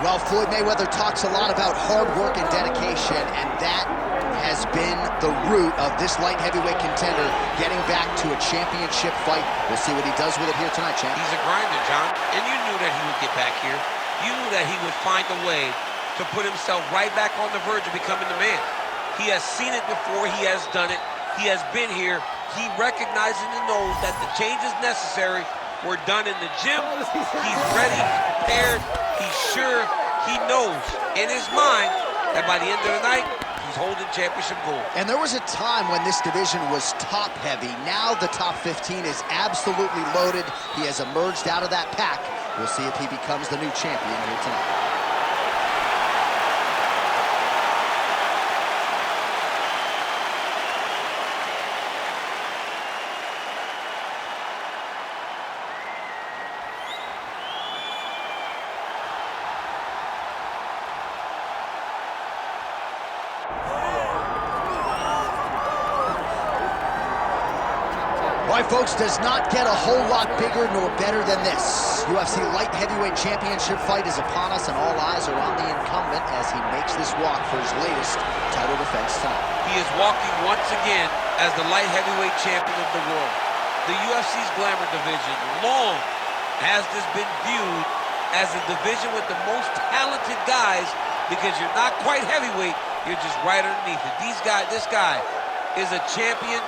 Well, Floyd Mayweather talks a lot about hard work and dedication, and that has been the root of this light heavyweight contender getting back to a championship fight. We'll see what he does with it here tonight, champ. He's a grinder, John, and you knew that he would get back here. You knew that he would find a way to put himself right back on the verge of becoming the man. He has seen it before, he has done it, he has been here. He recognizes and knows that the changes necessary were done in the gym. He's ready, prepared, he's sure, he knows in his mind that by the end of the night, he's holding championship gold. And there was a time when this division was top heavy. Now the top 15 is absolutely loaded. He has emerged out of that pack. We'll see if he becomes the new champion here tonight. All right, folks, does not get a whole lot bigger nor better than this. UFC light heavyweight championship fight is upon us, and all eyes are on the incumbent as he makes this walk for his latest title defense tonight. He is walking once again as the light heavyweight champion of the world. The UFC's glamour division long has this been viewed as a division with the most talented guys because you're not quite heavyweight, you're just right underneath it. This guy is a champion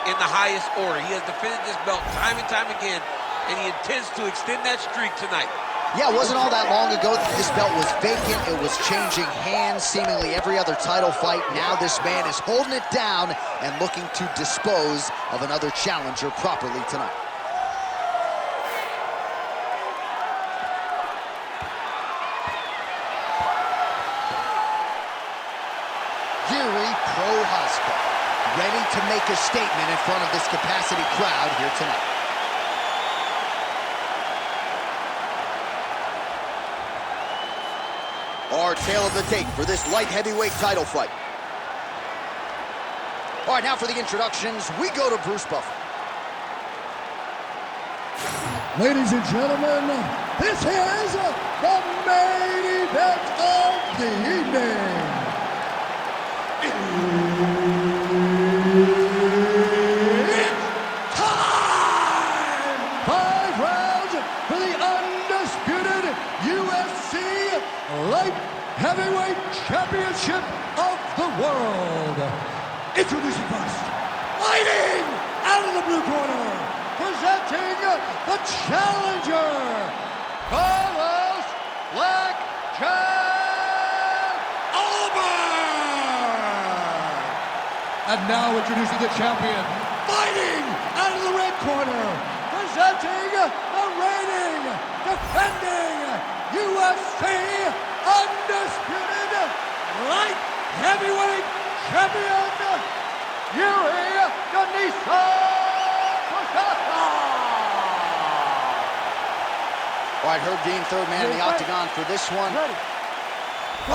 in the highest order. He has defended this belt time and time again, and he intends to extend that streak tonight. Yeah, it wasn't all that long ago that this belt was vacant. It was changing hands seemingly every other title fight. Now this man is holding it down and looking to dispose of another challenger properly tonight. Jiri Prochazka, ready to make a statement in front of this capacity crowd here tonight. Our tale of the tape for this light heavyweight title fight. All right, now for the introductions, we go to Bruce Buffer. Ladies and gentlemen, this is the main event of the evening. Heavyweight Championship of the world. Introducing first, fighting out of the blue corner, presenting the challenger, Carlos Black Jack Ulberg. And now introducing the champion, fighting out of the red corner, presenting the reigning, defending UFC undisputed light heavyweight champion, Jiri Prochazka. All right, Herb Dean, third man in the octagon for this one. All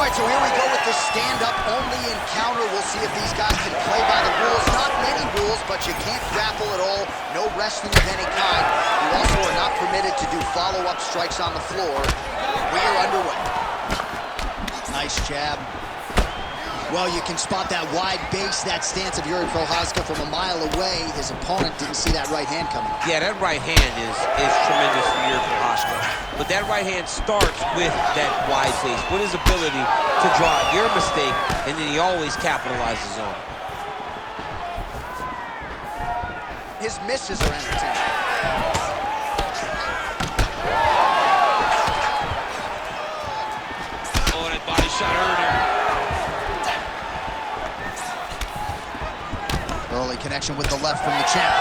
right, so here we go with the stand-up only encounter. We'll see if these guys can play by the rules. Not many rules, but you can't grapple at all. No wrestling of any kind. You also are not permitted to do follow-up strikes on the floor. We are underway. Nice jab. Well, you can spot that wide base, that stance of Jiri Prochazka from a mile away. His opponent didn't see that right hand coming. Yeah, that right hand is tremendous for Jiri Prochazka. But that right hand starts with that wide base, with his ability to draw your mistake, and then he always capitalizes on it. His misses are entertaining. Shot earlier. Early connection with the left from the champ.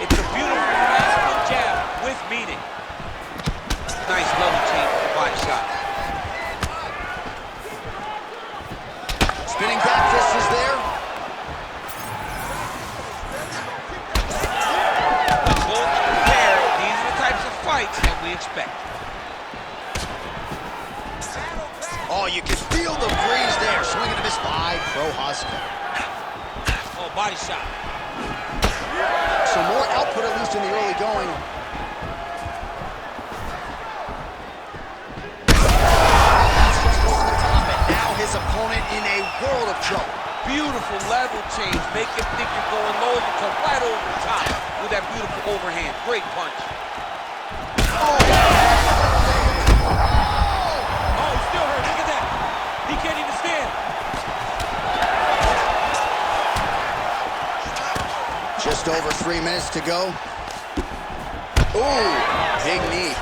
It's a beautiful fastball jab with meaning. Nice level change with the body shot. Spinning back fist is there. Both prepared. These are the types of fights that we expect. Oh, you can feel the breeze there. Swinging a miss by Prochazka. Oh, body shot. Some more output, at least in the early going. world of trouble. Beautiful level change. Make him think you're going low, you come right over the top with that beautiful overhand. Great punch. Oh, he's still hurt. Look at that. He can't even stand. Just over 3 minutes to go. Ooh, big knee.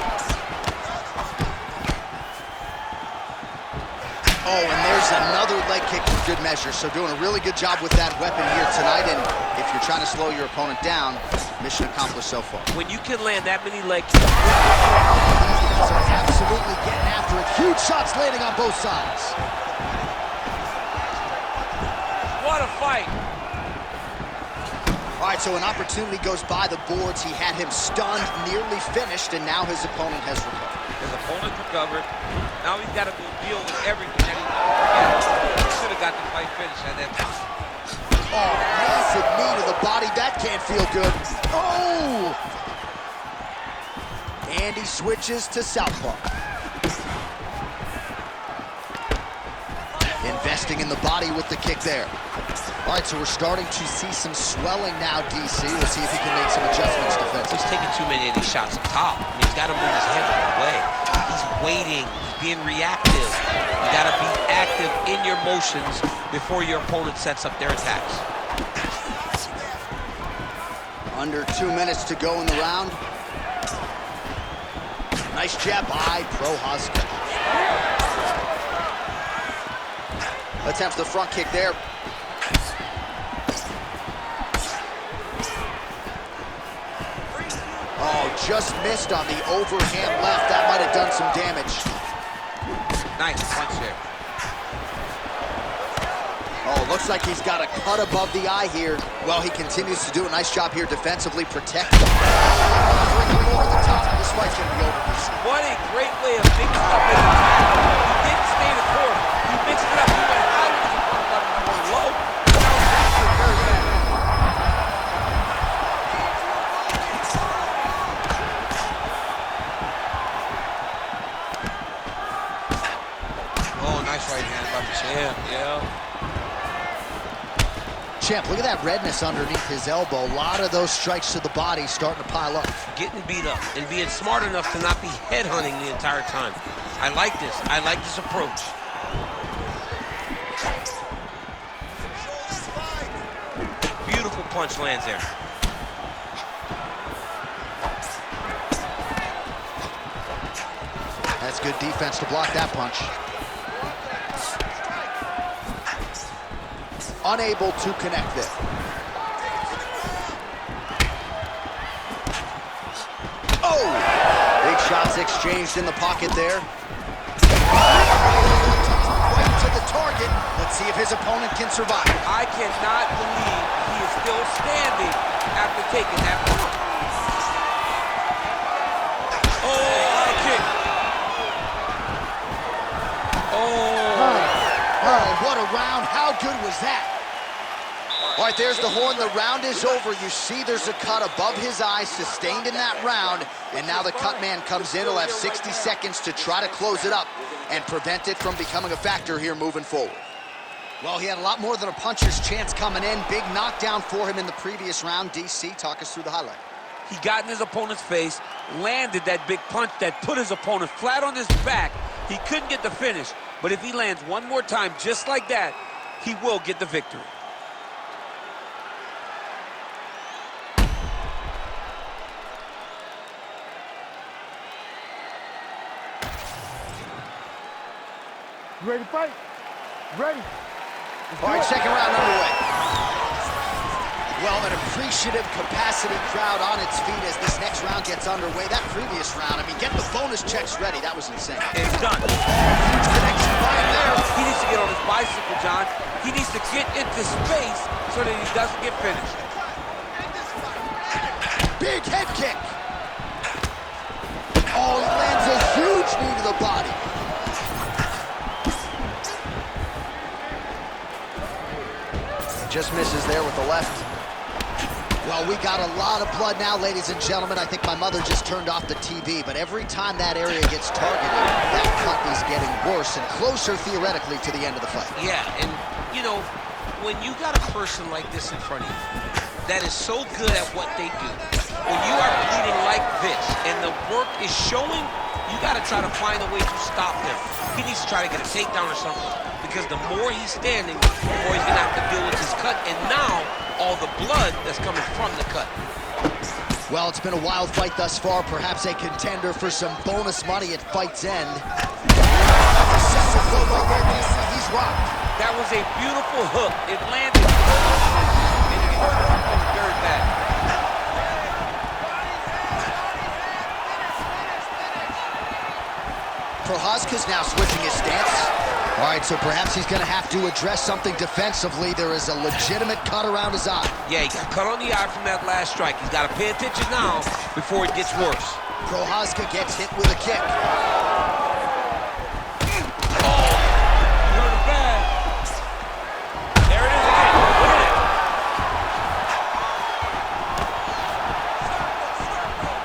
Oh, and there's another leg kick for good measure. So doing a really good job with that weapon here tonight. And if you're trying to slow your opponent down, mission accomplished so far. When you can land that many leg kicks. Absolutely getting after it. Huge shots landing on both sides. What a fight. All right, so an opportunity goes by the boards. He had him stunned, nearly finished, and now his opponent has recovered. His opponent recovered. Now he's got to deal with everything that he should have got the fight finished at that time. Oh, massive knee to the body. That can't feel good. Oh! And he switches to southpaw. Investing in the body with the kick there. All right, so we're starting to see some swelling now, DC. We'll see if he can make some adjustments defensively. He's taking too many of these shots up top. I mean, he's got to move his head out of the way. He's waiting. He's being reactive. You got to be active in your motions before your opponent sets up their attacks. Under 2 minutes to go in the round. Nice jab by Prochazka. Attempts the front kick there. Oh, just missed on the overhand left. That might have done some damage. Nice punch there. Oh, looks like he's got a cut above the eye here. Well, he continues to do a nice job here defensively, protecting. Bring him over the top. This fight's gonna be over this. What a great way of mixing up his attack. He didn't stay the course. He mixed it up. He went high with his opponent, going low. Now he's actually very fast. Oh, nice right hand by the champ, yeah. Champ, look at that redness underneath his elbow. A lot of those strikes to the body starting to pile up. Getting beat up and being smart enough to not be headhunting the entire time. I like this. I like this approach. Beautiful punch lands there. That's good defense to block that punch. Unable to connect there. Oh! Big shots exchanged in the pocket there. Right to the target. Let's see if his opponent can survive. I cannot believe he is still standing after taking that punch. Oh, high kick. Oh, what a round. How good was that? All right, there's the horn. The round is over. You see there's a cut above his eye, sustained in that round. And now the cut man comes in. He'll have 60 seconds to try to close it up and prevent it from becoming a factor here moving forward. Well, he had a lot more than a puncher's chance coming in. Big knockdown for him in the previous round. DC, talk us through the highlight. He got in his opponent's face, landed that big punch that put his opponent flat on his back. He couldn't get the finish, but if he lands one more time just like that, he will get the victory. You ready to fight? Ready. All right, second round underway. Well, an appreciative capacity crowd on its feet as this next round gets underway. That previous round, I mean, get the bonus checks ready. That was insane. It's done. Huge connection by him there. He needs to get on his bicycle, John. He needs to get into space so that he doesn't get finished. Big head kick. Oh, he lands a huge knee to the body. Just misses there with the left. Well, we got a lot of blood now, ladies and gentlemen. I think my mother just turned off the TV, but every time that area gets targeted, that cut is getting worse and closer, theoretically, to the end of the fight. Yeah, and, you know, when you got a person like this in front of you that is so good at what they do, when you are bleeding like this and the work is showing, you got to try to find a way to stop them. He needs to try to get a takedown or something, because the more he's standing, the more he's going to have to deal with his cut, and now all the blood that's coming from the cut. Well, it's been a wild fight thus far, perhaps a contender for some bonus money at fight's end. He's rocked. That was a beautiful hook. It landed and it hurt very bad. Prochazka's now switching his stance. All right, so perhaps he's going to have to address something defensively. There is a legitimate cut around his eye. Yeah, he got cut on the eye from that last strike. He's got to pay attention now before it gets worse. Prochazka gets hit with a kick. Oh, he hurt him bad. There it is again. Look at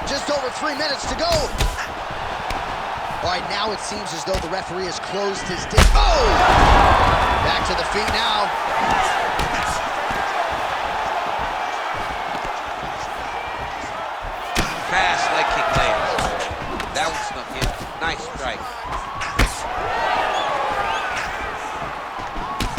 it. Just over 3 minutes to go. All right, now it seems as though the referee has closed his distance. Oh! Back to the feet now. Fast leg kick lands. That one snuck in. Nice strike.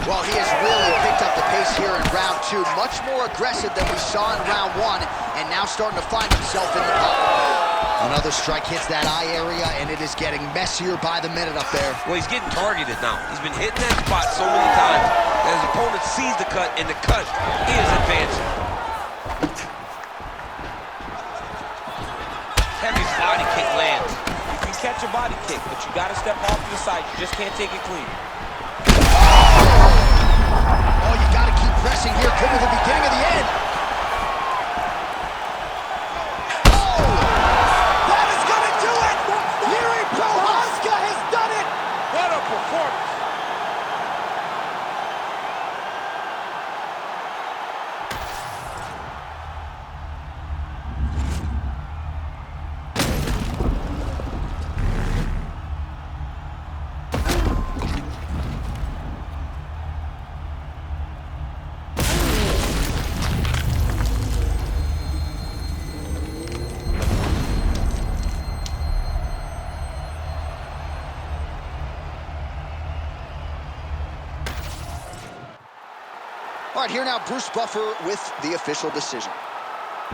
Well, he has really picked up the pace here in round 2. Much more aggressive than we saw in round 1, and now starting to find himself in the pocket. Another strike hits that eye area, and it is getting messier by the minute up there. Well, he's getting targeted now. He's been hitting that spot so many times that his opponent sees the cut, and the cut is advancing. Heavy body kick lands. You can catch a body kick, but you got to step off to the side. You just can't take it clean. Oh, you got to keep pressing here. Could be the beginning of the end. Jiri Prochazka has done it! What a performance! All right, here now, Bruce Buffer with the official decision.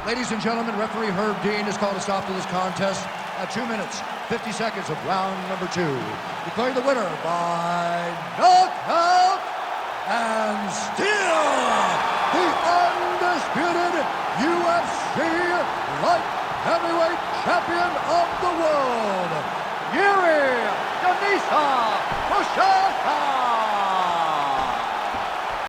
Ladies and gentlemen, referee Herb Dean has called a stop to this contest at 2 minutes, 50 seconds of round number 2. Declaring the winner by knockout and still the undisputed UFC light heavyweight champion of the world, Jiri Prochazka.